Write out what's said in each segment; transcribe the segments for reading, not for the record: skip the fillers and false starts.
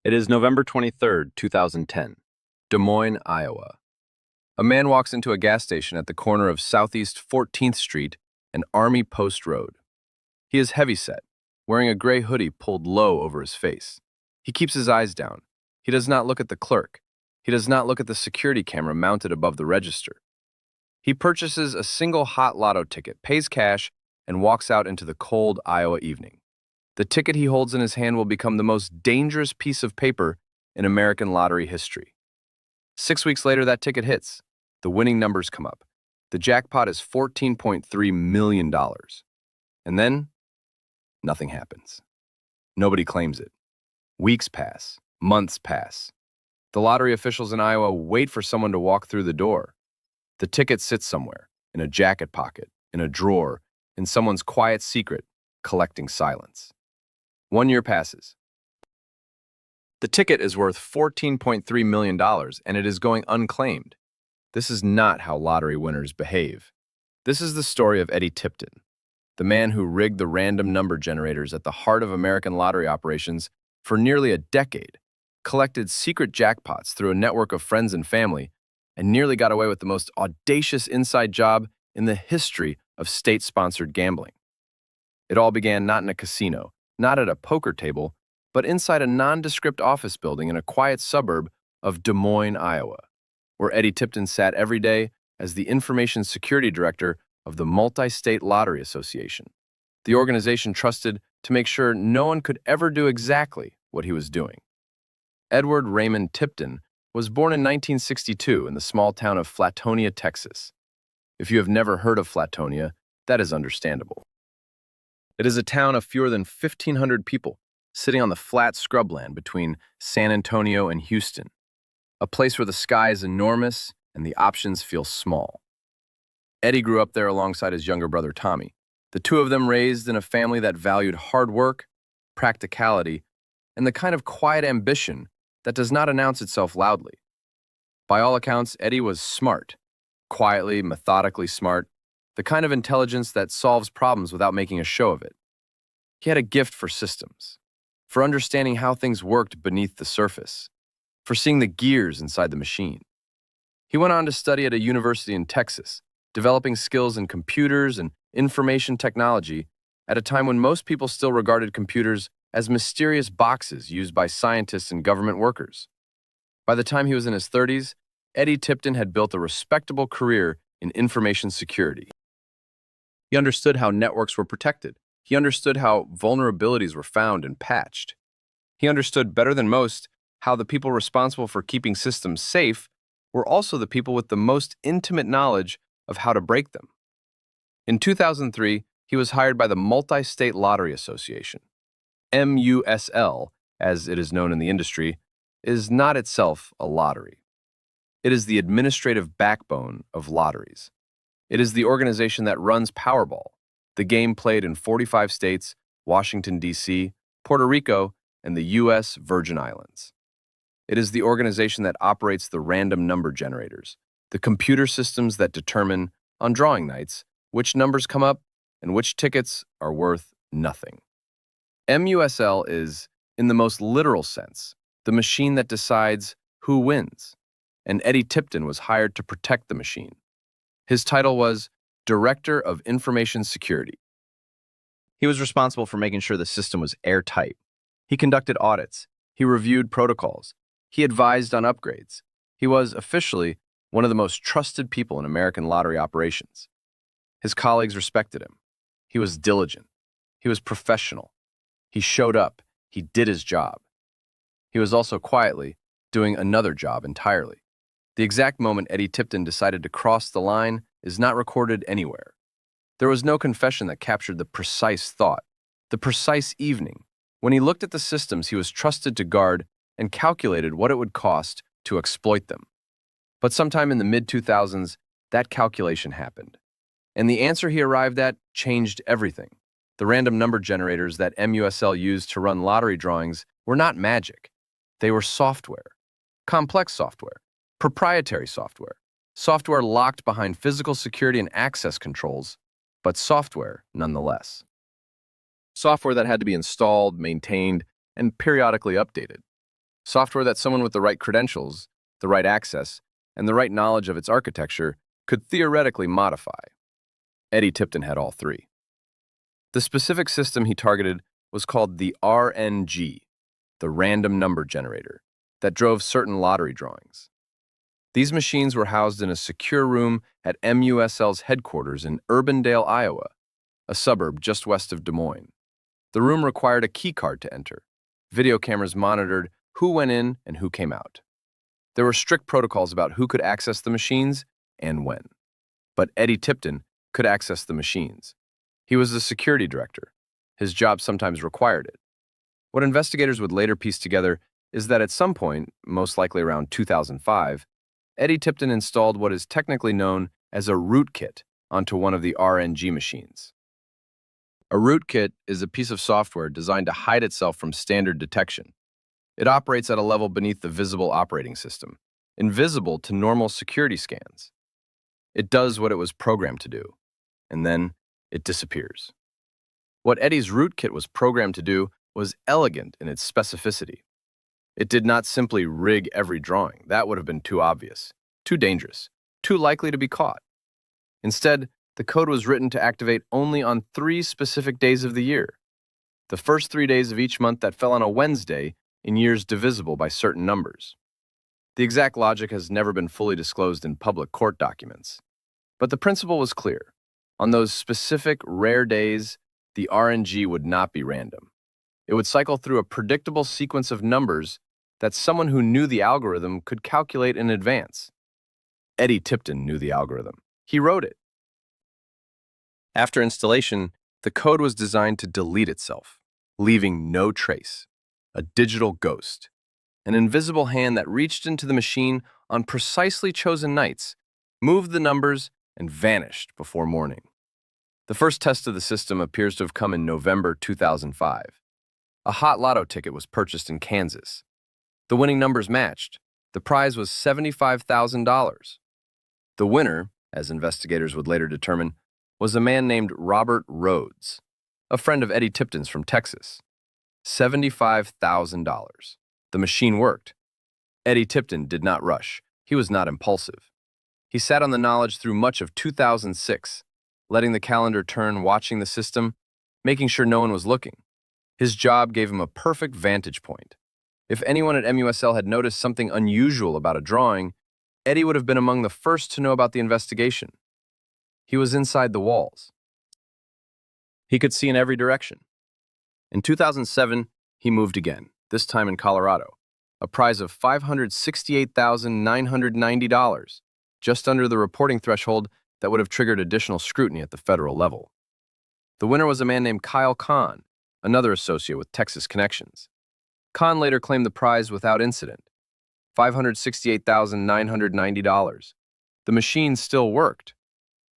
It is November 23rd, 2010, Des Moines, Iowa. A man walks into a gas station at the corner of Southeast 14th Street and Army Post Road. He is heavyset, wearing a gray hoodie pulled low over his face. He keeps his eyes down. He does not look at the clerk. He does not look at the security camera mounted above the register. He purchases a single hot lotto ticket, pays cash, and walks out into the cold Iowa evening. The ticket he holds in his hand will become the most dangerous piece of paper in American lottery history. 6 weeks later, that ticket hits. The winning numbers come up. The jackpot is $14.3 million. And then, nothing happens. Nobody claims it. Weeks pass. Months pass. The lottery officials in Iowa wait for someone to walk through the door. The ticket sits somewhere, in a jacket pocket, in a drawer, in someone's quiet secret, collecting silence. 1 year passes. The ticket is worth $14.3 million, and it is going unclaimed. This is not how lottery winners behave. This is the story of Eddie Tipton, the man who rigged the random number generators at the heart of American lottery operations for nearly a decade, collected secret jackpots through a network of friends and family, and nearly got away with the most audacious inside job in the history of state-sponsored gambling. It all began not in a casino, not at a poker table, but inside a nondescript office building in a quiet suburb of Des Moines, Iowa, where Eddie Tipton sat every day as the Information Security Director of the Multi-State Lottery Association, the organization trusted to make sure no one could ever do exactly what he was doing. Edward Raymond Tipton was born in 1962 in the small town of Flatonia, Texas. If you have never heard of Flatonia, that is understandable. It is a town of fewer than 1,500 people, sitting on the flat scrubland between San Antonio and Houston, a place where the sky is enormous and the options feel small. Eddie grew up there alongside his younger brother Tommy, the two of them raised in a family that valued hard work, practicality, and the kind of quiet ambition that does not announce itself loudly. By all accounts, Eddie was smart, quietly, methodically smart, the kind of intelligence that solves problems without making a show of it. He had a gift for systems, for understanding how things worked beneath the surface, for seeing the gears inside the machine. He went on to study at a university in Texas, developing skills in computers and information technology at a time when most people still regarded computers as mysterious boxes used by scientists and government workers. By the time he was in his 30s, Eddie Tipton had built a respectable career in information security. He understood how networks were protected. He understood how vulnerabilities were found and patched. He understood better than most how the people responsible for keeping systems safe were also the people with the most intimate knowledge of how to break them. In 2003, he was hired by the Multi-State Lottery Association. MUSL, as it is known in the industry, is not itself a lottery. It is the administrative backbone of lotteries. It is the organization that runs Powerball, the game played in 45 states, Washington, D.C., Puerto Rico, and the U.S. Virgin Islands. It is the organization that operates the random number generators, the computer systems that determine, on drawing nights, which numbers come up and which tickets are worth nothing. MUSL is, in the most literal sense, the machine that decides who wins, and Eddie Tipton was hired to protect the machine. His title was Director of Information Security. He was responsible for making sure the system was airtight. He conducted audits. He reviewed protocols. He advised on upgrades. He was, officially, one of the most trusted people in American lottery operations. His colleagues respected him. He was diligent. He was professional. He showed up. He did his job. He was also quietly doing another job entirely. The exact moment Eddie Tipton decided to cross the line is not recorded anywhere. There was no confession that captured the precise thought, the precise evening, when he looked at the systems he was trusted to guard and calculated what it would cost to exploit them. But sometime in the mid-2000s, that calculation happened. And the answer he arrived at changed everything. The random number generators that MUSL used to run lottery drawings were not magic. They were software, complex software, proprietary software, software locked behind physical security and access controls, but software nonetheless. Software that had to be installed, maintained, and periodically updated. software that someone with the right credentials, the right access, and the right knowledge of its architecture could theoretically modify. Eddie Tipton had all three. The specific system he targeted was called the RNG, the random number generator, that drove certain lottery drawings. These machines were housed in a secure room at MUSL's headquarters in Urbandale, Iowa, a suburb just west of Des Moines. The room required a key card to enter. Video cameras monitored who went in and who came out. There were strict protocols about who could access the machines and when. But Eddie Tipton could access the machines. He was the security director. His job sometimes required it. What investigators would later piece together is that at some point, most likely around 2005, Eddie Tipton installed what is technically known as a rootkit onto one of the RNG machines. A rootkit is a piece of software designed to hide itself from standard detection. It operates at a level beneath the visible operating system, invisible to normal security scans. It does what it was programmed to do, and then it disappears. What Eddie's rootkit was programmed to do was elegant in its specificity. It did not simply rig every drawing. That would have been too obvious, too dangerous, too likely to be caught. Instead, the code was written to activate only on 3 specific days of the year. The first 3 days of each month that fell on a Wednesday in years divisible by certain numbers. The exact logic has never been fully disclosed in public court documents. But the principle was clear. On those specific, rare days, the RNG would not be random. It would cycle through a predictable sequence of numbers that someone who knew the algorithm could calculate in advance. Eddie Tipton knew the algorithm. He wrote it. After installation, the code was designed to delete itself, leaving no trace. A digital ghost. An invisible hand that reached into the machine on precisely chosen nights, moved the numbers, and vanished before morning. The first test of the system appears to have come in November 2005. A hot lotto ticket was purchased in Kansas. The winning numbers matched. The prize was $75,000. The winner, as investigators would later determine, was a man named Robert Rhodes, a friend of Eddie Tipton's from Texas. $75,000. The machine worked. Eddie Tipton did not rush. He was not impulsive. He sat on the knowledge through much of 2006, letting the calendar turn, watching the system, making sure no one was looking. His job gave him a perfect vantage point. If anyone at MUSL had noticed something unusual about a drawing, Eddie would have been among the first to know about the investigation. He was inside the walls. He could see in every direction. In 2007, he moved again, this time in Colorado, a prize of $568,990, just under the reporting threshold that would have triggered additional scrutiny at the federal level. The winner was a man named Kyle Kahn, another associate with Texas connections. Kahn later claimed the prize without incident, $568,990. The machine still worked.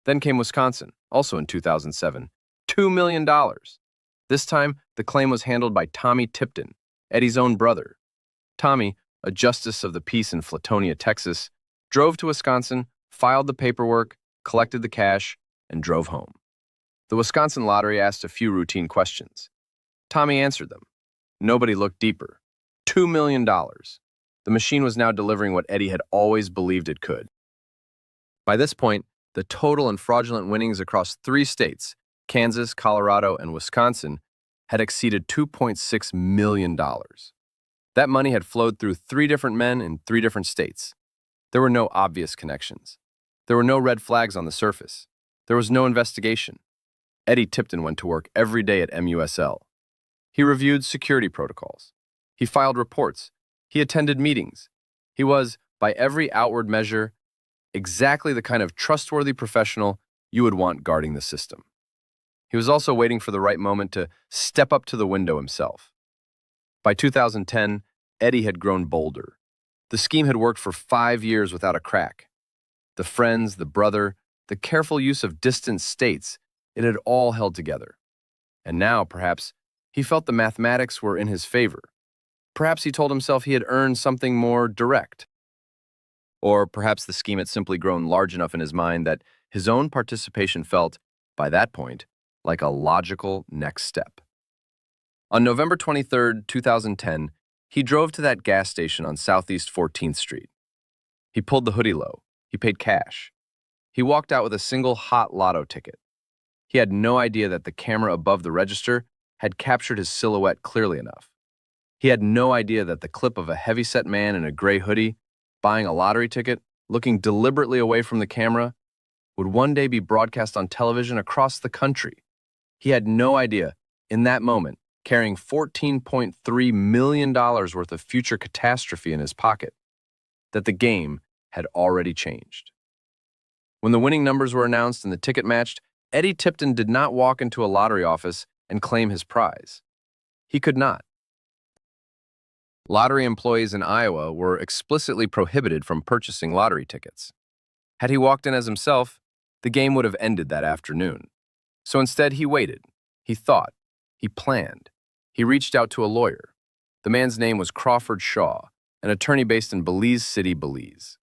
Then came Wisconsin, also in 2007, $2 million. This time, the claim was handled by Tommy Tipton, Eddie's own brother. Tommy, a justice of the peace in Flatonia, Texas, drove to Wisconsin, filed the paperwork, collected the cash, and drove home. The Wisconsin lottery asked a few routine questions. Tommy answered them. Nobody looked deeper. $2 million. The machine was now delivering what Eddie had always believed it could. By this point, the total and fraudulent winnings across 3 states, Kansas, Colorado, and Wisconsin, had exceeded $2.6 million. That money had flowed through 3 different men in 3 different states. There were no obvious connections. There were no red flags on the surface. There was no investigation. Eddie Tipton went to work every day at MUSL. He reviewed security protocols. He filed reports. He attended meetings. He was, by every outward measure, exactly the kind of trustworthy professional you would want guarding the system. He was also waiting for the right moment to step up to the window himself. By 2010, Eddie had grown bolder. The scheme had worked for 5 years without a crack. The friends, the brother, the careful use of distant states, it had all held together. And now, perhaps, he felt the mathematics were in his favor. Perhaps he told himself he had earned something more direct. Or perhaps the scheme had simply grown large enough in his mind that his own participation felt, by that point, like a logical next step. On November 23, 2010, He drove to that gas station on Southeast 14th Street. He pulled the hoodie low. He paid cash. He walked out with a single hot lotto ticket. He had no idea that the camera above the register had captured his silhouette clearly enough. He had no idea that the clip of a heavyset man in a gray hoodie, buying a lottery ticket, looking deliberately away from the camera, would one day be broadcast on television across the country. He had no idea, in that moment, carrying $14.3 million worth of future catastrophe in his pocket, that the game had already changed. When the winning numbers were announced and the ticket matched, Eddie Tipton did not walk into a lottery office and claim his prize. He could not. Lottery employees in Iowa were explicitly prohibited from purchasing lottery tickets. Had he walked in as himself, the game would have ended that afternoon. So instead, he waited. He thought. He planned. He reached out to a lawyer. The man's name was Crawford Shaw, an attorney based in Belize City, Belize.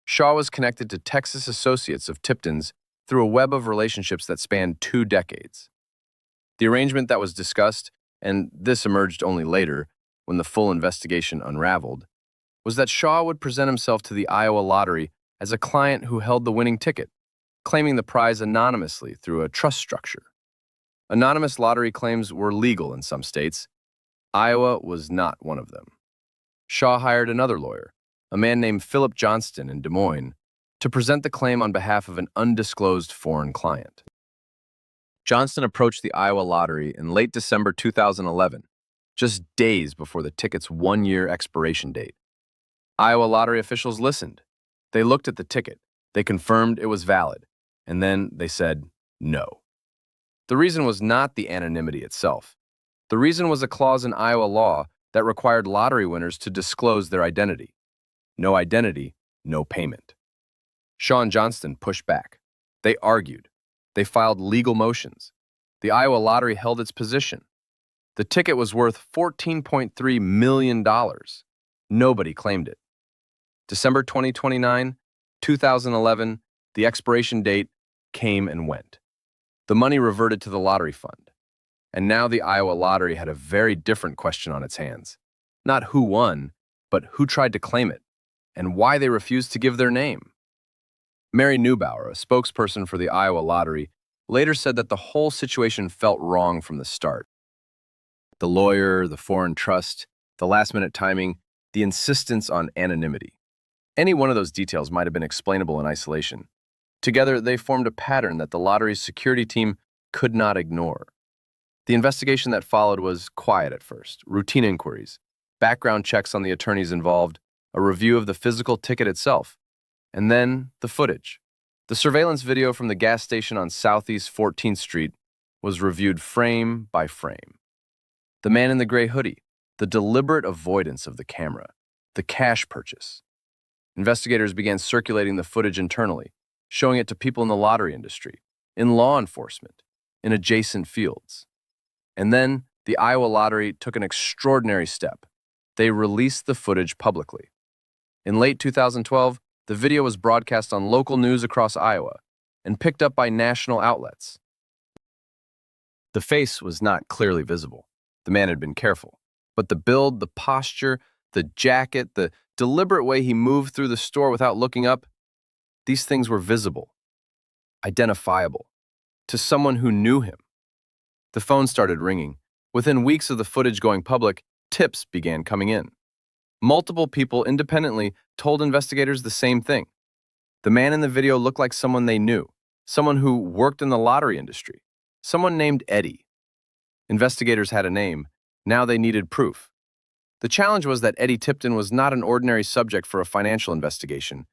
Shaw was connected to Texas associates of Tipton's through a web of relationships that spanned 2 decades. The arrangement that was discussed, and this emerged only later, when the full investigation unraveled, was that Shaw would present himself to the Iowa lottery as a client who held the winning ticket, claiming the prize anonymously through a trust structure. Anonymous lottery claims were legal in some states. Iowa was not one of them. Shaw hired another lawyer, a man named Philip Johnston in Des Moines, to present the claim on behalf of an undisclosed foreign client. Johnston approached the Iowa lottery in late December 2011, just days before the ticket's 1-year expiration date. Iowa lottery officials listened. They looked at the ticket. They confirmed it was valid. And then they said no. The reason was not the anonymity itself. The reason was a clause in Iowa law that required lottery winners to disclose their identity. No identity, no payment. Shaw and Johnston pushed back. They argued. They filed legal motions. The Iowa lottery held its position. The ticket was worth $14.3 million. Nobody claimed it. December 2029, 2011, the expiration date came and went. The money reverted to the lottery fund. And now the Iowa lottery had a very different question on its hands. Not who won, but who tried to claim it, and why they refused to give their name. Mary Neubauer, a spokesperson for the Iowa lottery, later said that the whole situation felt wrong from the start. The lawyer, the foreign trust, the last-minute timing, the insistence on anonymity. Any one of those details might have been explainable in isolation. Together, they formed a pattern that the lottery's security team could not ignore. The investigation that followed was quiet at first, routine inquiries, background checks on the attorneys involved, a review of the physical ticket itself, and then the footage. The surveillance video from the gas station on Southeast 14th Street was reviewed frame by frame. The man in the gray hoodie, the deliberate avoidance of the camera, the cash purchase. Investigators began circulating the footage internally, showing it to people in the lottery industry, in law enforcement, in adjacent fields. And then the Iowa lottery took an extraordinary step. They released the footage publicly. In late 2012, the video was broadcast on local news across Iowa and picked up by national outlets. The face was not clearly visible. The man had been careful. But the build, the posture, the jacket, the deliberate way he moved through the store without looking up, these things were visible, identifiable, to someone who knew him. The phone started ringing. Within weeks of the footage going public, tips began coming in. Multiple people independently told investigators the same thing. The man in the video looked like someone they knew, someone who worked in the lottery industry, someone named Eddie. Investigators had a name. Now they needed proof. The challenge was that Eddie Tipton was not an ordinary subject for a financial investigation.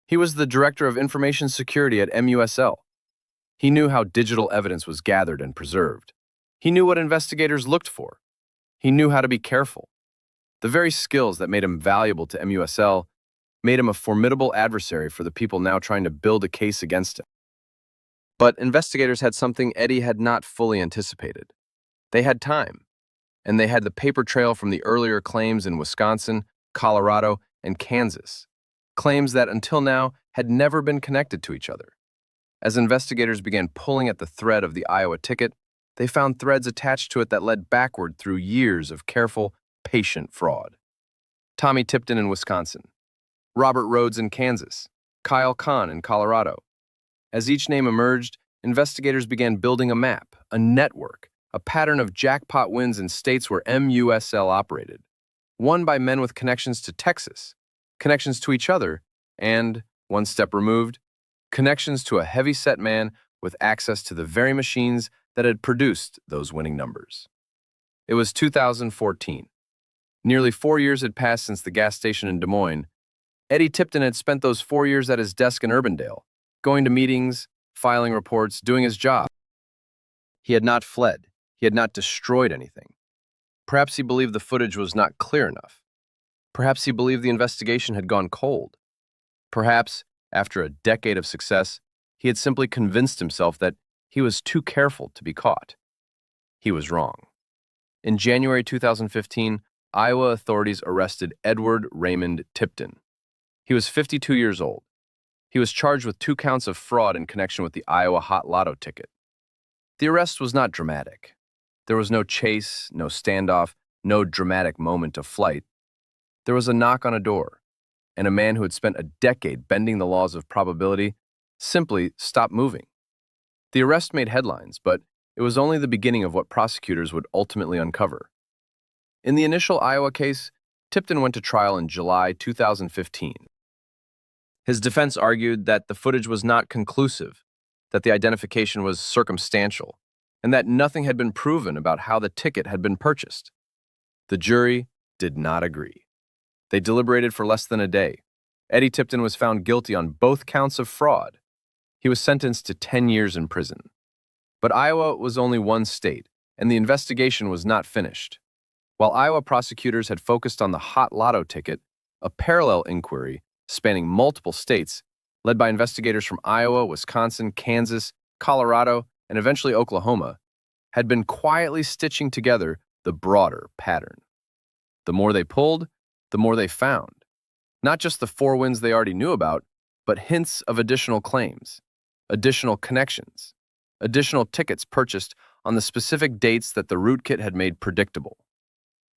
He was the director of information security at MUSL. He knew how digital evidence was gathered and preserved. He knew what investigators looked for. He knew how to be careful. The very skills that made him valuable to MUSL made him a formidable adversary for the people now trying to build a case against him. But investigators had something Eddie had not fully anticipated. They had time, and they had the paper trail from the earlier claims in Wisconsin, Colorado, and Kansas, claims that until now had never been connected to each other. As investigators began pulling at the thread of the Iowa ticket, they found threads attached to it that led backward through years of careful, patient fraud. Tommy Tipton in Wisconsin, Robert Rhodes in Kansas, Kyle Kahn in Colorado. As each name emerged, investigators began building a map, a network, a pattern of jackpot wins in states where MUSL operated, won by men with connections to Texas, connections to each other, and, one step removed, connections to a heavy-set man with access to the very machines that had produced those winning numbers. It was 2014. Nearly 4 years had passed since the gas station in Des Moines. Eddie Tipton had spent those 4 years at his desk in Urbandale, going to meetings, filing reports, doing his job. He had not fled. He had not destroyed anything. Perhaps he believed the footage was not clear enough. Perhaps he believed the investigation had gone cold. Perhaps, after a decade of success, he had simply convinced himself that he was too careful to be caught. He was wrong. In January 2015, Iowa authorities arrested Edward Raymond Tipton. He was 52 years old. He was charged with 2 counts of fraud in connection with the Iowa Hot Lotto ticket. The arrest was not dramatic. There was no chase, no standoff, no dramatic moment of flight. There was a knock on a door, and a man who had spent a decade bending the laws of probability simply stopped moving. The arrest made headlines, but it was only the beginning of what prosecutors would ultimately uncover. In the initial Iowa case, Tipton went to trial in July 2015. His defense argued that the footage was not conclusive, that the identification was circumstantial, and that nothing had been proven about how the ticket had been purchased. The jury did not agree. They deliberated for less than a day. Eddie Tipton was found guilty on both counts of fraud. He was sentenced to 10 years in prison. But Iowa was only one state, and the investigation was not finished. While Iowa prosecutors had focused on the Hot Lotto ticket, a parallel inquiry spanning multiple states, led by investigators from Iowa, Wisconsin, Kansas, Colorado, and eventually Oklahoma, had been quietly stitching together the broader pattern. The more they pulled, the more they found. Not just the 4 wins they already knew about, but hints of additional claims, additional connections, additional tickets purchased on the specific dates that the rootkit had made predictable.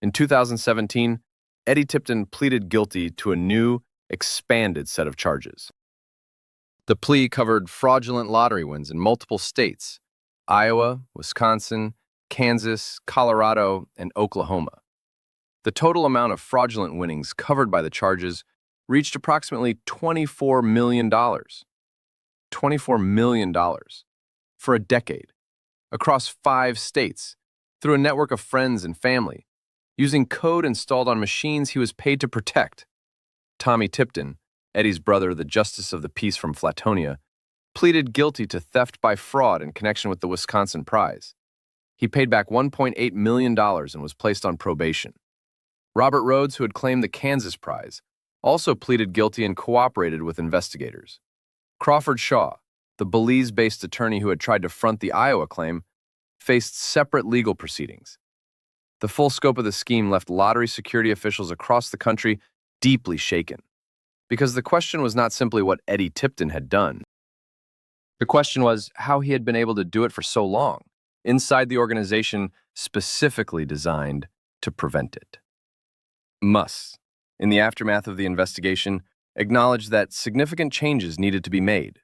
In 2017, Eddie Tipton pleaded guilty to a new, expanded set of charges. The plea covered fraudulent lottery wins in multiple states: Iowa, Wisconsin, Kansas, Colorado, and Oklahoma. The total amount of fraudulent winnings covered by the charges reached approximately $24 million. $24 million for a decade, across 5 states, through a network of friends and family, using code installed on machines he was paid to protect. Tommy Tipton, Eddie's brother, the justice of the peace from Flatonia, pleaded guilty to theft by fraud in connection with the Wisconsin prize. He paid back $1.8 million and was placed on probation. Robert Rhodes, who had claimed the Kansas prize, also pleaded guilty and cooperated with investigators. Crawford Shaw, the Belize-based attorney who had tried to front the Iowa claim, faced separate legal proceedings. The full scope of the scheme left lottery security officials across the country deeply shaken, because the question was not simply what Eddie Tipton had done. The question was how he had been able to do it for so long, inside the organization specifically designed to prevent it. Muss, in the aftermath of the investigation, acknowledged that significant changes needed to be made.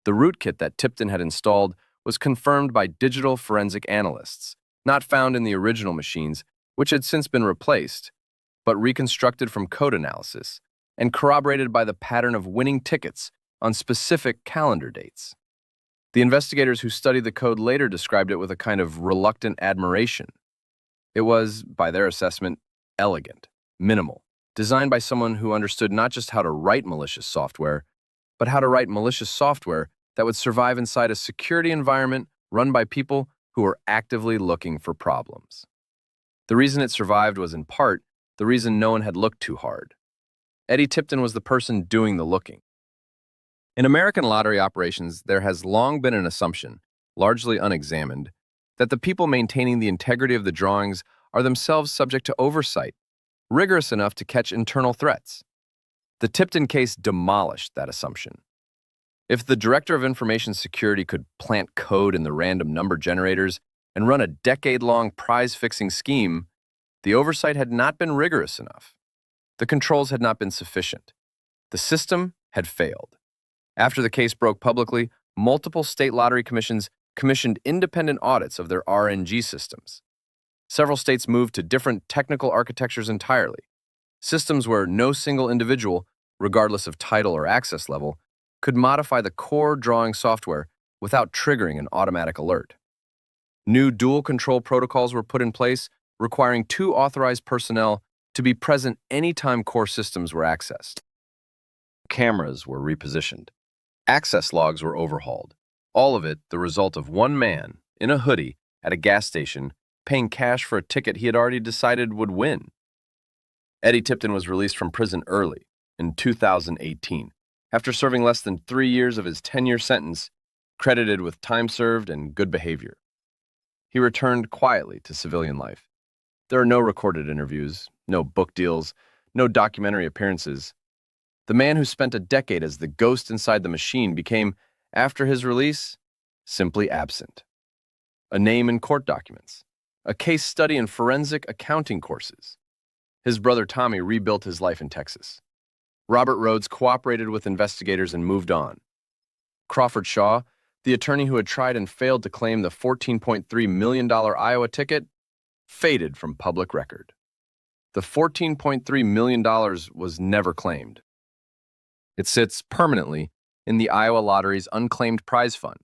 The rootkit that Tipton had installed was confirmed by digital forensic analysts, not found in the original machines, which had since been replaced, but reconstructed from code analysis and corroborated by the pattern of winning tickets on specific calendar dates. The investigators who studied the code later described it with a kind of reluctant admiration. It was, by their assessment, elegant, minimal, designed by someone who understood not just how to write malicious software, but how to write malicious software that would survive inside a security environment run by people who were actively looking for problems. The reason it survived was, in part, the reason no one had looked too hard. Eddie Tipton was the person doing the looking. In American lottery operations, there has long been an assumption, largely unexamined, that the people maintaining the integrity of the drawings are themselves subject to oversight, rigorous enough to catch internal threats. The Tipton case demolished that assumption. If the Director of Information Security could plant code in the random number generators and run a decade-long prize-fixing scheme, the oversight had not been rigorous enough. The controls had not been sufficient. The system had failed. After the case broke publicly, multiple state lottery commissions commissioned independent audits of their RNG systems. Several states moved to different technical architectures entirely, systems where no single individual, regardless of title or access level, could modify the core drawing software without triggering an automatic alert. New dual control protocols were put in place, requiring 2 authorized personnel to be present anytime core systems were accessed. Cameras were repositioned. Access logs were overhauled. All of it the result of one man, in a hoodie, at a gas station, paying cash for a ticket he had already decided would win. Eddie Tipton was released from prison early, in 2018, after serving less than 3 years of his 10-year sentence, credited with time served and good behavior. He returned quietly to civilian life. There are no recorded interviews, no book deals, no documentary appearances. The man who spent a decade as the ghost inside the machine became, after his release, simply absent. A name in court documents, a case study in forensic accounting courses. His brother Tommy rebuilt his life in Texas. Robert Rhodes cooperated with investigators and moved on. Crawford Shaw, the attorney who had tried and failed to claim the $14.3 million Iowa ticket, faded from public record. The $14.3 million was never claimed. It sits permanently in the Iowa Lottery's unclaimed prize fund,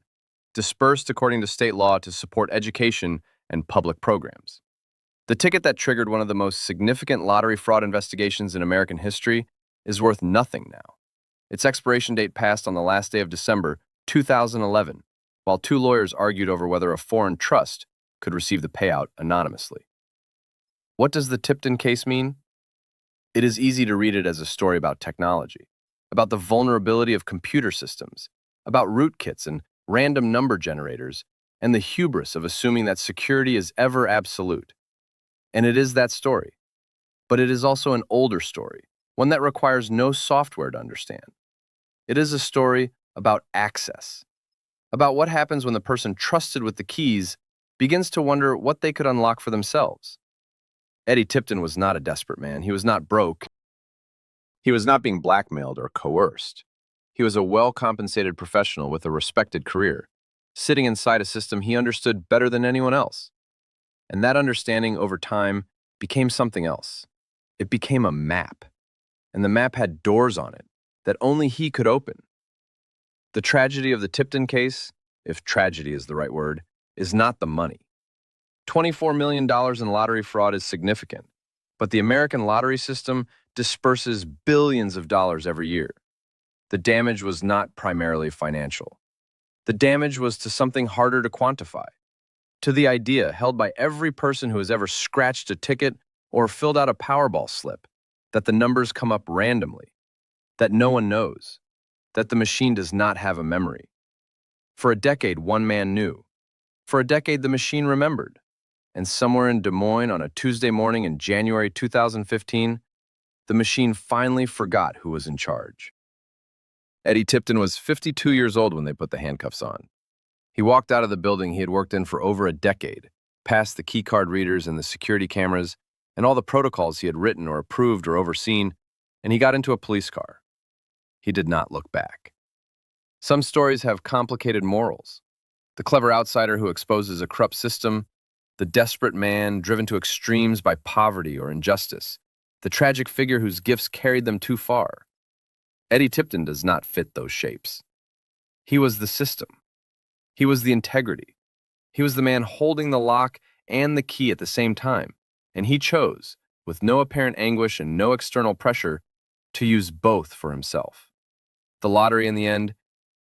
dispersed according to state law to support education and public programs. The ticket that triggered one of the most significant lottery fraud investigations in American history is worth nothing now. Its expiration date passed on the last day of December 2011, while 2 lawyers argued over whether a foreign trust could receive the payout anonymously. What does the Tipton case mean? It is easy to read it as a story about technology, about the vulnerability of computer systems, about rootkits and random number generators, and the hubris of assuming that security is ever absolute. And it is that story. But it is also an older story, one that requires no software to understand. It is a story about access, about what happens when the person trusted with the keys begins to wonder what they could unlock for themselves. Eddie Tipton was not a desperate man. He was not broke. He was not being blackmailed or coerced. He was a well-compensated professional with a respected career, sitting inside a system he understood better than anyone else. And that understanding over time became something else. It became a map. And the map had doors on it that only he could open. The tragedy of the Tipton case, if tragedy is the right word, is not the money. $24 million in lottery fraud is significant, but the American lottery system disperses billions of dollars every year. The damage was not primarily financial. The damage was to something harder to quantify, to the idea held by every person who has ever scratched a ticket or filled out a Powerball slip that the numbers come up randomly, that no one knows, that the machine does not have a memory. For a decade, one man knew. For a decade, the machine remembered. And somewhere in Des Moines on a Tuesday morning in January 2015, the machine finally forgot who was in charge. Eddie Tipton was 52 years old when they put the handcuffs on. He walked out of the building he had worked in for over a decade, past the keycard readers and the security cameras, and all the protocols he had written or approved or overseen, and he got into a police car. He did not look back. Some stories have complicated morals. The clever outsider who exposes a corrupt system, the desperate man driven to extremes by poverty or injustice, the tragic figure whose gifts carried them too far. Eddie Tipton does not fit those shapes. He was the system. He was the integrity. He was the man holding the lock and the key at the same time, and he chose, with no apparent anguish and no external pressure, to use both for himself. The lottery, in the end,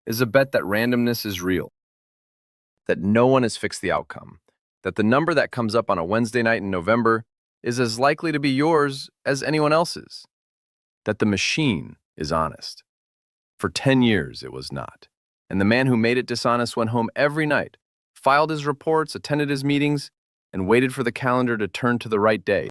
is a bet that randomness is real, that no one has fixed the outcome, that the number that comes up on a Wednesday night in November is as likely to be yours as anyone else's, that the machine is honest. For 10 years, it was not. And the man who made it dishonest went home every night, filed his reports, attended his meetings, and waited for the calendar to turn to the right day.